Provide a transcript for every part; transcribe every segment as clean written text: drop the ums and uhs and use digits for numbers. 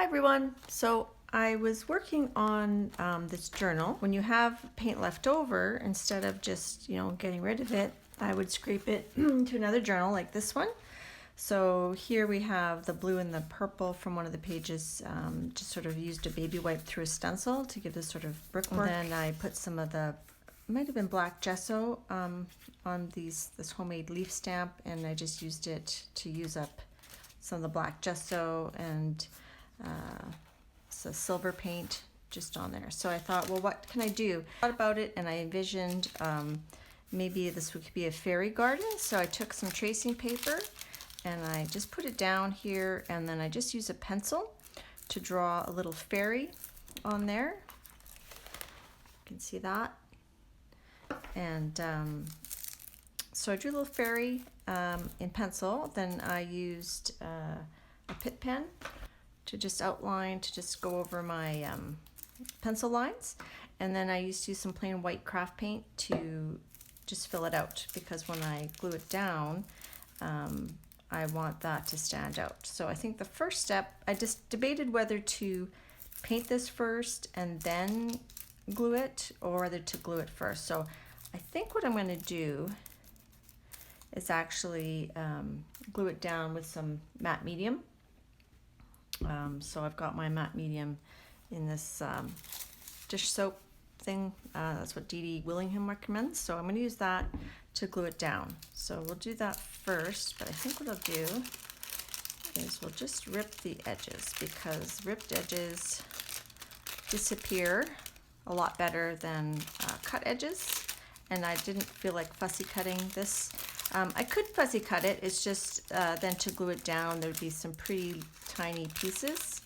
Everyone. So I was working on this journal. When you have paint left over, instead of just, getting rid of it, I would scrape it to another journal like this one. So here we have the blue and the purple from one of the pages. Just sort of used a baby wipe through a stencil to give this sort of brickwork. And then I put some of the, might have been black gesso on this homemade leaf stamp, and I just used it to use up some of the black gesso and some silver paint just on there. So I thought, well, what can I do? I thought about it, and I envisioned maybe this could be a fairy garden. So I took some tracing paper and I just put it down here, and then I just use a pencil to draw a little fairy on there. You can see that. And so I drew a little fairy in pencil. Then I used a Pitt pen to just outline, to just go over my pencil lines. And then I used to use some plain white craft paint to just fill it out, because when I glue it down, I want that to stand out. So I think the first step, I just debated whether to paint this first and then glue it, or whether to glue it first. So I think what I'm going to do is actually glue it down with some matte medium. So I've got my matte medium in this dish soap thing. That's what Dee Dee Willingham recommends. So I'm going to use that to glue it down. So we'll do that first, but I think what I'll do is we'll just rip the edges, because ripped edges disappear a lot better than cut edges. And I didn't feel like fussy cutting this. I could fussy cut it, it's just then to glue it down there would be some pretty tiny pieces.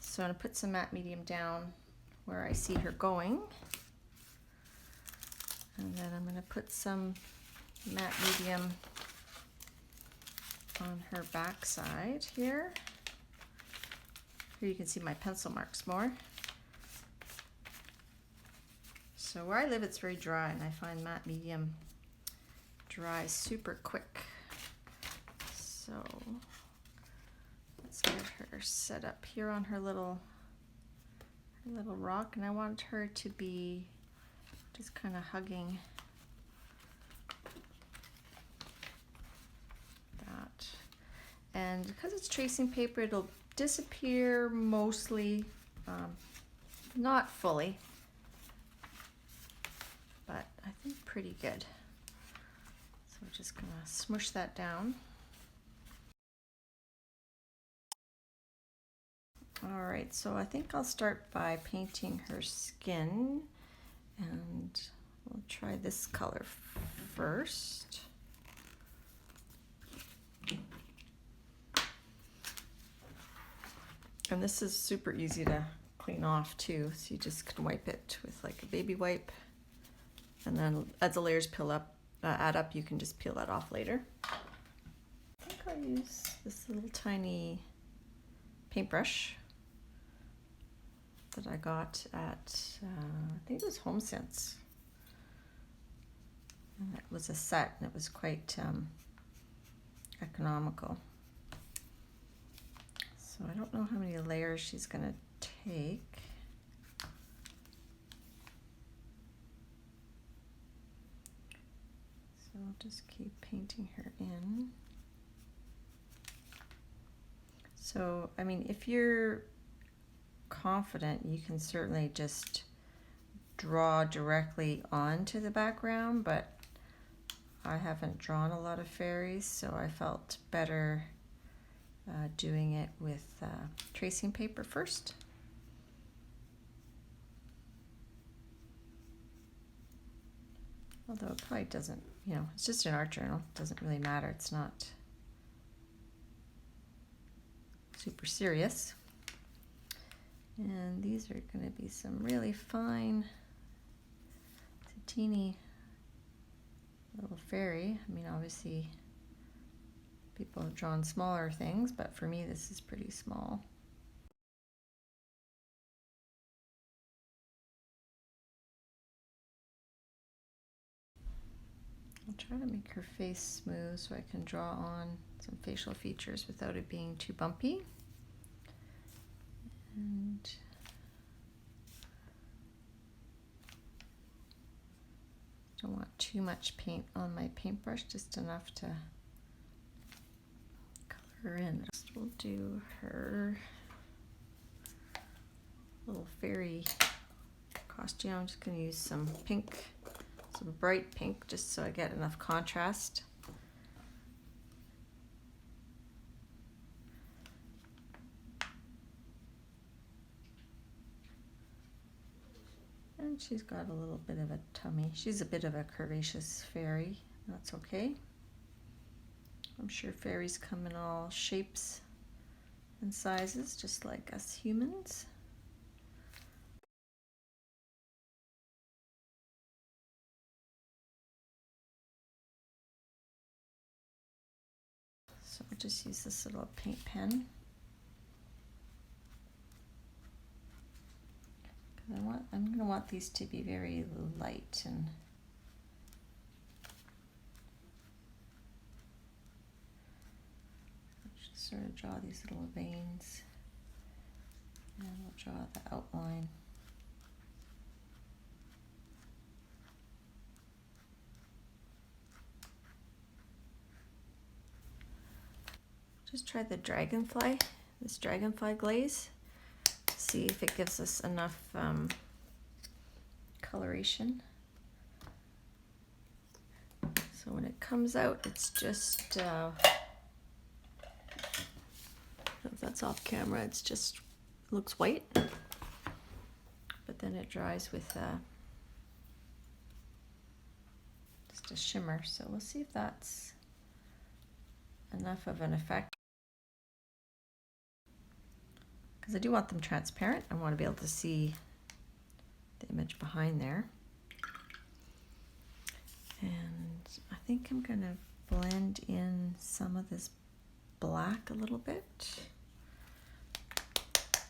So I'm going to put some matte medium down where I see her going. And then I'm going to put some matte medium on her back side here. Here you can see my pencil marks more. So where I live, it's very dry, and I find matte medium dries super quick. So let's get her set up here on her little rock, and I want her to be just kind of hugging that. And because it's tracing paper, it'll disappear mostly, not fully, but I think pretty good. So we're just gonna smush that down. All right, so I think I'll start by painting her skin, and we'll try this color first. And this is super easy to clean off too, so you just can wipe it with like a baby wipe. And then as the layers add up, you can just peel that off later. I think I'll use this little tiny paintbrush that I got at, I think it was HomeSense. And it was a set, and it was quite economical. So I don't know how many layers she's gonna take. So I'll just keep painting her in. So, I mean, if you're confident, you can certainly just draw directly onto the background, but I haven't drawn a lot of fairies, so I felt better doing it with tracing paper first. Although it probably doesn't, it's just an art journal. It doesn't really matter. It's not super serious. And these are going to be some really fine, teeny little fairy. I mean, obviously people have drawn smaller things, but for me this is pretty small. I'll try to make her face smooth so I can draw on some facial features without it being too bumpy. And don't want too much paint on my paintbrush, just enough to color in. We'll do her little fairy costume. I'm just going to use some pink, some bright pink, just so I get enough contrast. And she's got a little bit of a tummy. She's a bit of a curvaceous fairy. That's okay. I'm sure fairies come in all shapes and sizes, just like us humans. So I'll just use this little paint pen. I'm going to want these to be very light, and just sort of draw these little veins, and we'll draw the outline. Just try the dragonfly, this dragonfly glaze. See if it gives us enough coloration. So when it comes out, it's just, if that's off camera, it's just looks white, but then it dries with just a shimmer. So we'll see if that's enough of an effect. Because I do want them transparent. I want to be able to see the image behind there. And I think I'm going to blend in some of this black a little bit.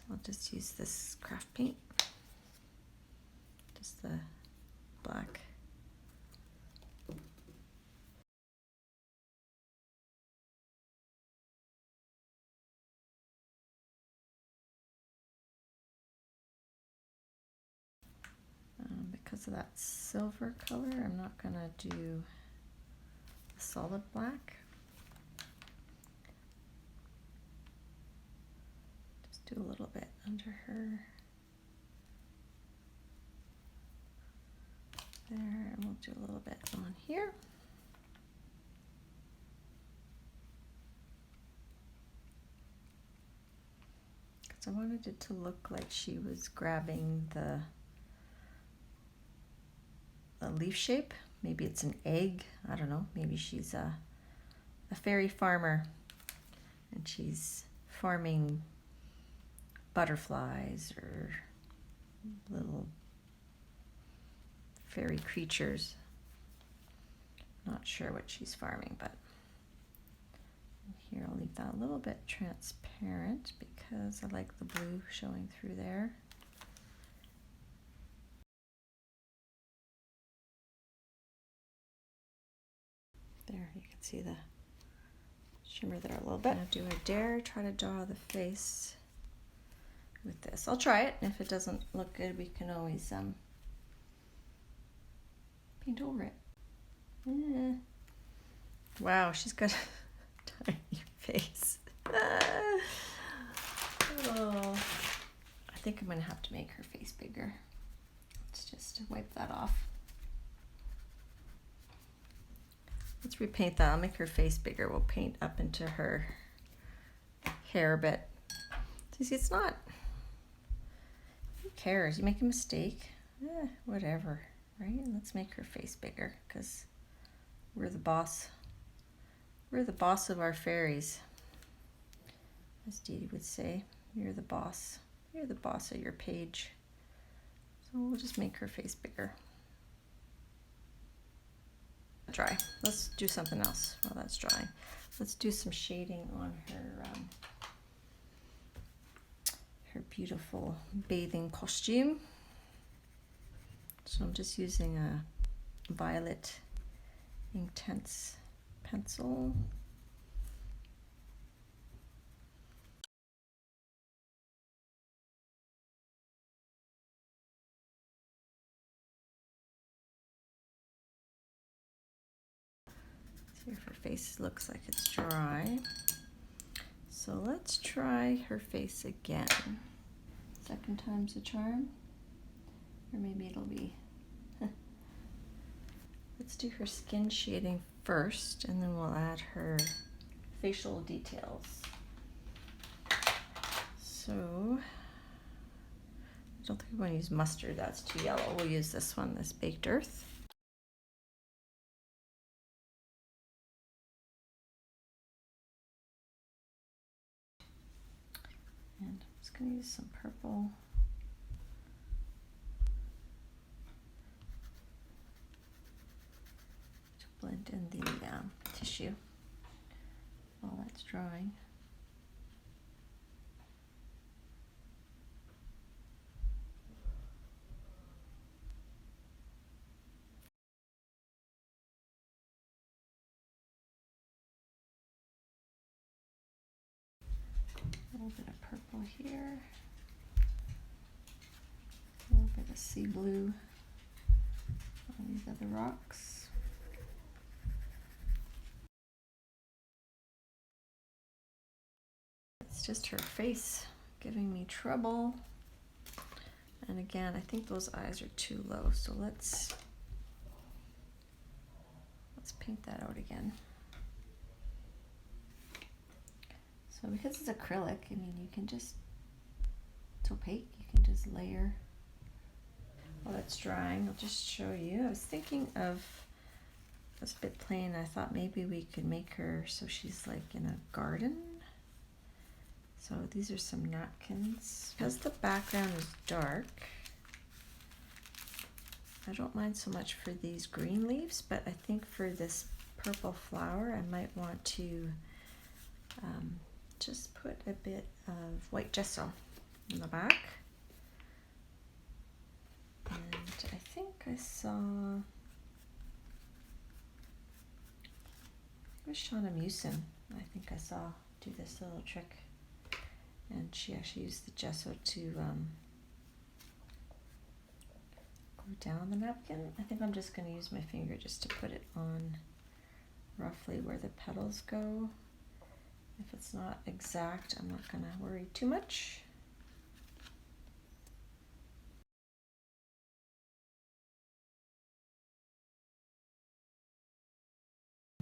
I'll just use this craft paint. Just the black. Because of that silver color, I'm not going to do a solid black. Just do a little bit under her there, and we'll do a little bit on here. Because I wanted it to look like she was grabbing the leaf shape. Maybe it's an egg. I don't know. Maybe she's a fairy farmer and she's farming butterflies or little fairy creatures. Not sure what she's farming, but here I'll leave that a little bit transparent because I like the blue showing through there. There, you can see the shimmer there a little bit. I'll do a dare, try to draw the face with this. I'll try it, and if it doesn't look good, we can always paint over it. Wow, she's got a tiny face. Oh, I think I'm gonna have to make her face bigger. Let's just wipe that off. Let's repaint that. I'll make her face bigger. We'll paint up into her hair a bit. So see, it's not, who cares? You make a mistake, whatever, right? Let's make her face bigger because we're the boss. We're the boss of our fairies. As Dee Dee would say, you're the boss. You're the boss of your page. So we'll just make her face bigger. Dry. Let's do something else while that's drying. Let's do some shading on her beautiful bathing costume. So I'm just using a violet Inktense pencil. See if her face looks like it's dry. So let's try her face again. Second time's a charm. Or maybe it'll be... Let's do her skin shading first, and then we'll add her facial details. So, I don't think we want to use mustard, that's too yellow. We'll use this one, this Baked Earth. And I'm just going to use some purple. To blend in the tissue while that's drying. A little bit of purple here, a little bit of sea blue on these other rocks. It's just her face giving me trouble. And again, I think those eyes are too low, so let's paint that out again. So because it's acrylic, I mean, you can just, it's opaque, you can just layer. While it's drying, I'll just show you. I was thinking of, it was a bit plain, I thought maybe we could make her so she's like in a garden. So these are some napkins. Because the background is dark, I don't mind so much for these green leaves, but I think for this purple flower, I might want to just put a bit of white gesso in the back. And I think I saw, it was Shauna Musin, I think I saw do this little trick. And she actually used the gesso to glue down the napkin. I think I'm just going to use my finger just to put it on roughly where the petals go. If it's not exact, I'm not going to worry too much.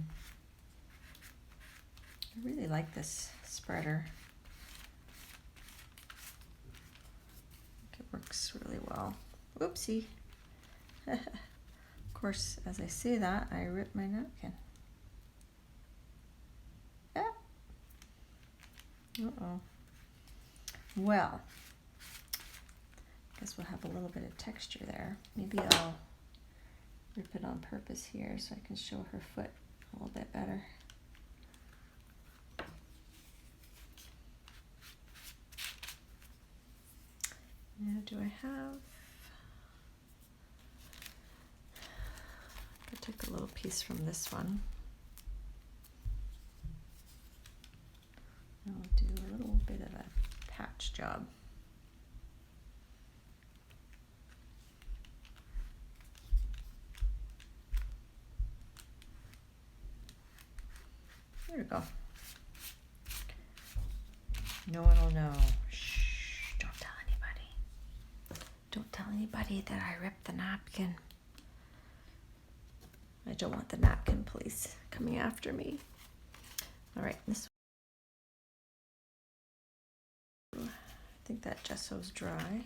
I really like this spreader. I think it works really well. Oopsie. Of course, as I say that, I rip my napkin. Ah. Uh-oh. Well, I guess we'll have a little bit of texture there. Maybe I'll rip it on purpose here so I can show her foot a little bit better. Now, do I have... I took a little piece from this one. I'll do a little bit of a patch job. There we go. No one will know. Shh, don't tell anybody. Don't tell anybody that I ripped the napkin. I don't want the napkin police coming after me. All right, this. I think that gesso's dry.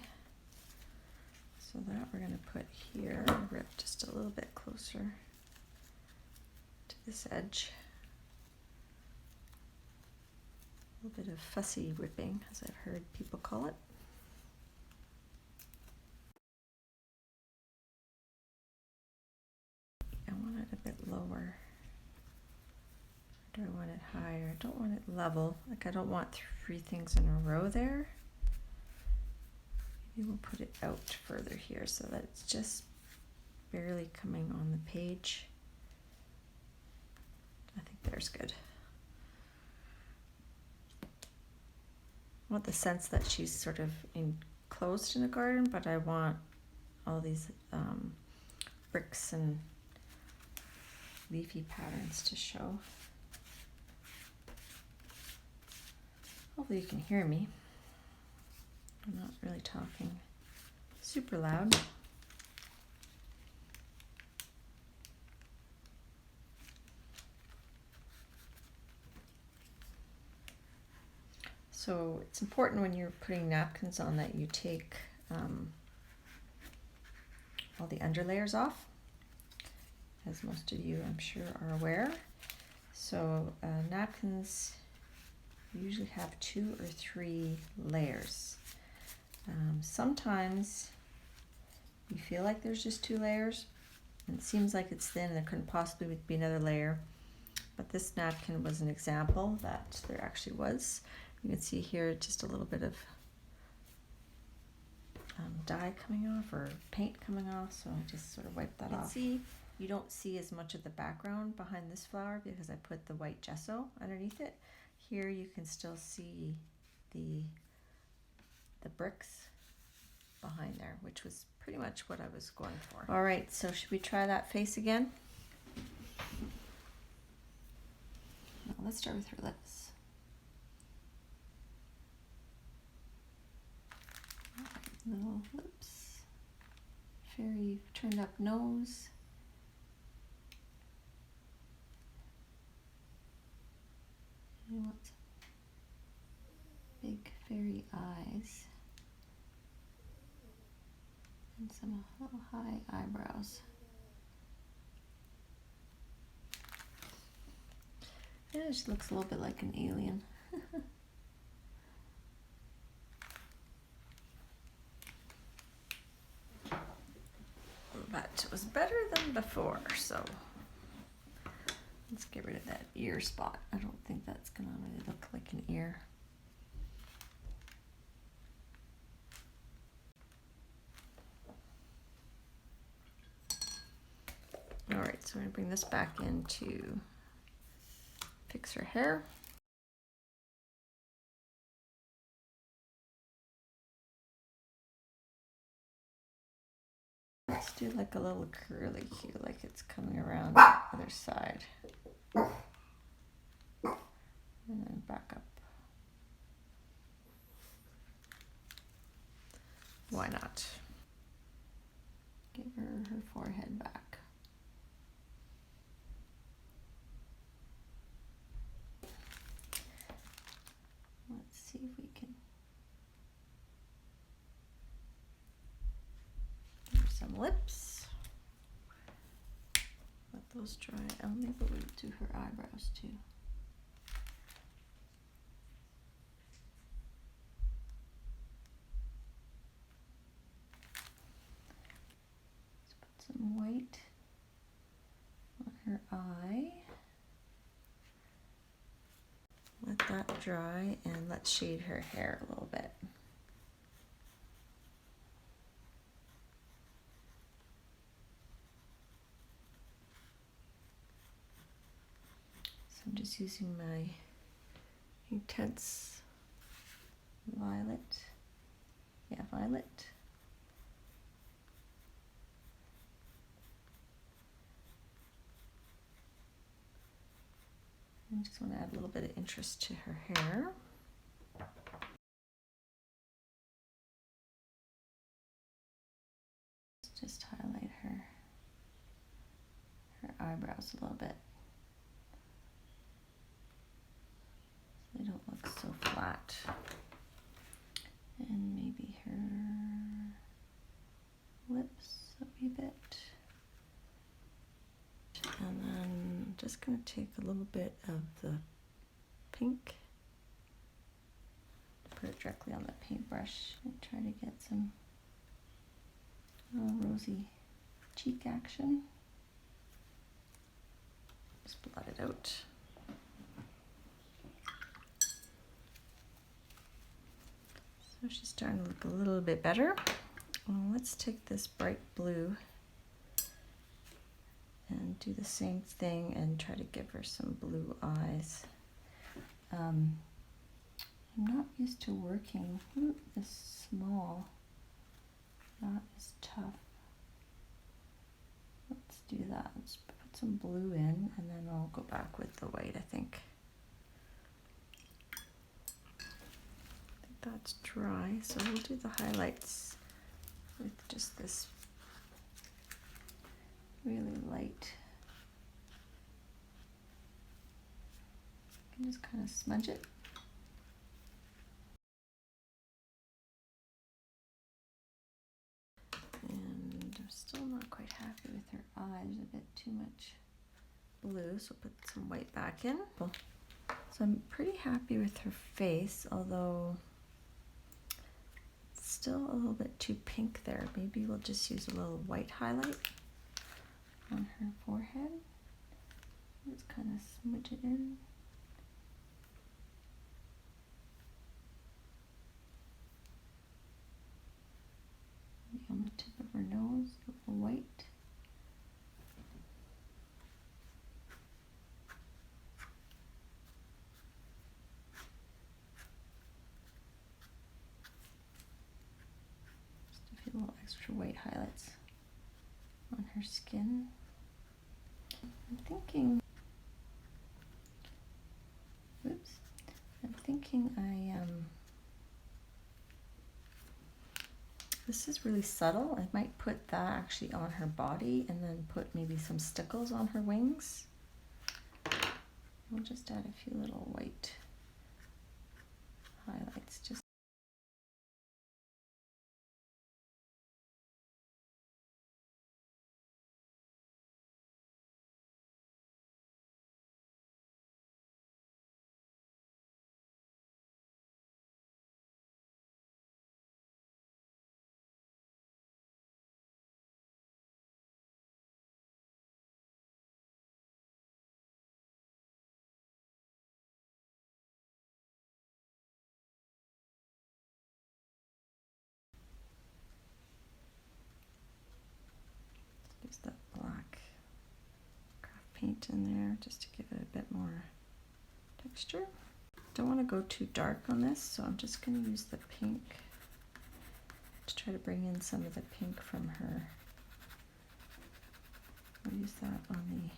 So that we're gonna put here, rip just a little bit closer to this edge. A little bit of fussy ripping, as I've heard people call it. I want it a bit lower. Or do I want it higher? I don't want it level. Like I don't want 3 things in a row there. Maybe we'll put it out further here so that it's just barely coming on the page. I think there's good. I want the sense that she's sort of enclosed in a garden, but I want all these bricks and leafy patterns to show. Hopefully you can hear me. I'm not really talking super loud. So it's important when you're putting napkins on that you take all the underlayers off, as most of you I'm sure are aware. So napkins usually have 2 or 3 layers. Sometimes you feel like there's just 2 layers and it seems like it's thin and there couldn't possibly be another layer, but this napkin was an example that there actually was. You can see here just a little bit of dye coming off or paint coming off, so I just sort of wiped that off. See, you don't see as much of the background behind this flower because I put the white gesso underneath it. Here you can still see the bricks behind there, which was pretty much what I was going for. All right, so should we try that face again? No, let's start with her lips. Little lips, very turned up nose. I want big fairy eyes and some little high eyebrows. Yeah, she looks a little bit like an alien. But it was better than before, so let's get rid of that ear spot. I don't think that's gonna really look like an ear. All right, so we're gonna bring this back in to fix her hair. Let's do like a little curly here, like it's coming around the other side. And then back up. Why not? Give her her forehead back. Let's see if we can give her some lips. Let those dry. Oh, maybe we'll do her eyebrows too. Let's put some white on her eye. Let that dry and let's shade her hair a little bit. So I'm just using my Intense Violet. Yeah, violet. I just want to add a little bit of interest to her hair. Just highlight her eyebrows a little bit so they don't look so flat. And maybe her lips a wee bit. And then just going to take a little bit of the pink, put it directly on the paintbrush and try to get some rosy cheek action. Just blot it out. So she's starting to look a little bit better. Well, let's take this bright blue and and do the same thing and try to give her some blue eyes. I'm not used to working this small. That is tough. Let's do that. Let's put some blue in and then I'll go back with the white, I think. That's dry, so we'll do the highlights with just this really light. You can just kind of smudge it. And I'm still not quite happy with her eyes, a bit too much blue, so put some white back in. So I'm pretty happy with her face, although it's still a little bit too pink there. Maybe we'll just use a little white highlight on her forehead. Just kind of smudge it in. Maybe on the tip of her nose, a little white. Just a few little extra white highlights on her skin. I'm thinking this is really subtle. I might put that actually on her body and then put maybe some stickles on her wings. We'll just add a few little white highlights. Just use that black craft paint in there just to give it a bit more texture. Don't want to go too dark on this, so I'm just going to use the pink to try to bring in some of the pink from her. I'll use that on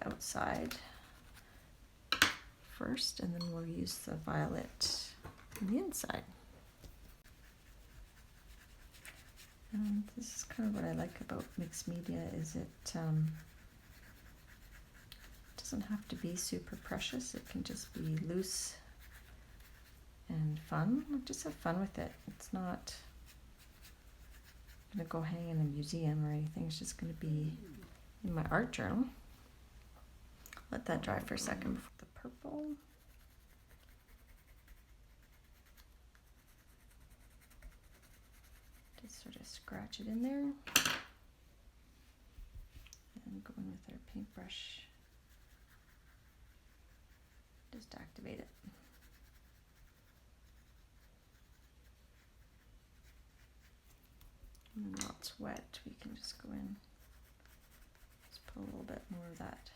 the outside first, and then we'll use the violet on the inside. And this is kind of what I like about mixed media, is it doesn't have to be super precious. It can just be loose and fun. Just have fun with it. It's not gonna go hang in a museum or anything. It's just gonna be in my art journal. Let that dry for a second before the purple. Just sort of scratch it in there. And go in with our paintbrush. Just activate it. And while it's wet, we can just go in. Just put a little bit more of that.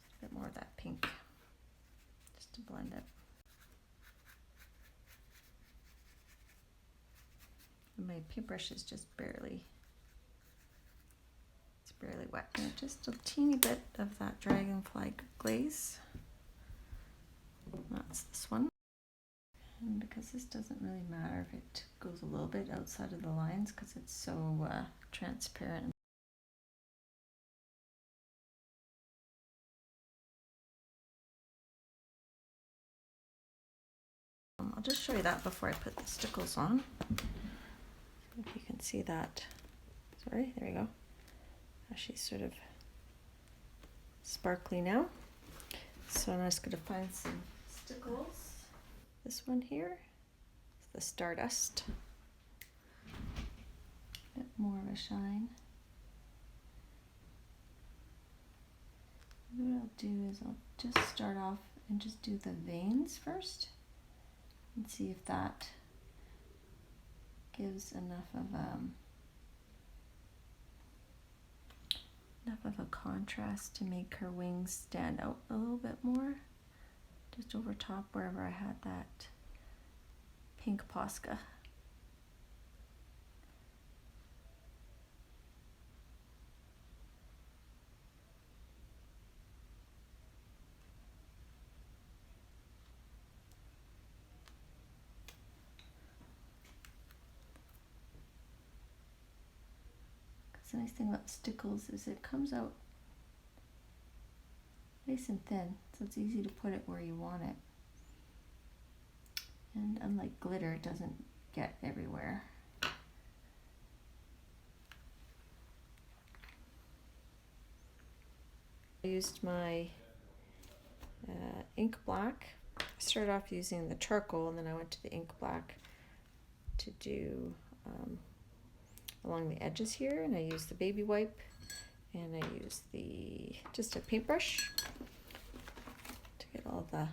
Just a bit more of that pink. Just to blend it. And my paintbrush is just barely wet. And just a teeny bit of that dragonfly glaze. That's this one. And because this doesn't really matter if it goes a little bit outside of the lines, because it's so transparent. I'll just show you that before I put the stickles on. If you can see that. Sorry, there you go. She's sort of sparkly now. So I'm just going to find some stickles. This one here is the Stardust. A bit more of a shine. What I'll do is I'll just start off and just do the veins first and see if that gives enough of a contrast to make her wings stand out a little bit more. Just over top wherever I had that pink Posca. The nice thing about stickles is it comes out nice and thin, so it's easy to put it where you want it. And unlike glitter, it doesn't get everywhere. I used my ink black. I started off using the charcoal and then I went to the ink black to do along the edges here, and I used the baby wipe and I used just a paintbrush to get all the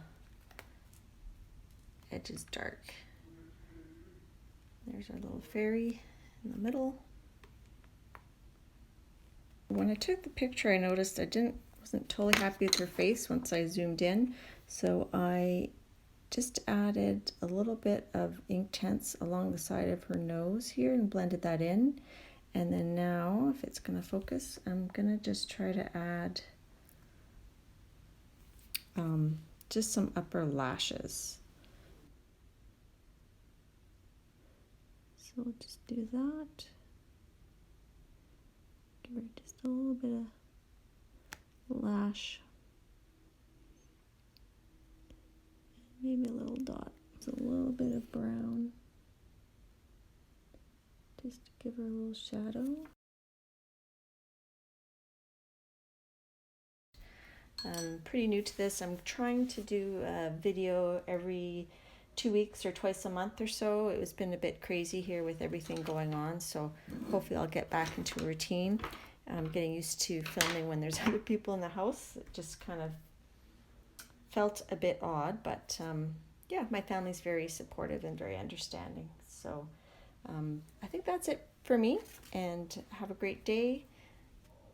edges dark. There's our little fairy in the middle. When I took the picture, I noticed I wasn't totally happy with her face once I zoomed in, so I just added a little bit of Inktense along the side of her nose here and blended that in. And then now, if it's going to focus, I'm going to just try to add just some upper lashes. So we'll just do that. Give her just a little bit of lash. Maybe a little dot. It's a little bit of brown. Just to give her a little shadow. I'm pretty new to this. I'm trying to do a video every 2 weeks or twice a month or so. It's been a bit crazy here with everything going on, so hopefully I'll get back into a routine. I'm getting used to filming when there's other people in the house. It just kind of felt a bit odd, but yeah, my family's very supportive and very understanding. So I think that's it for me, and have a great day.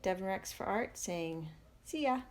Devon Rex for Art saying, see ya.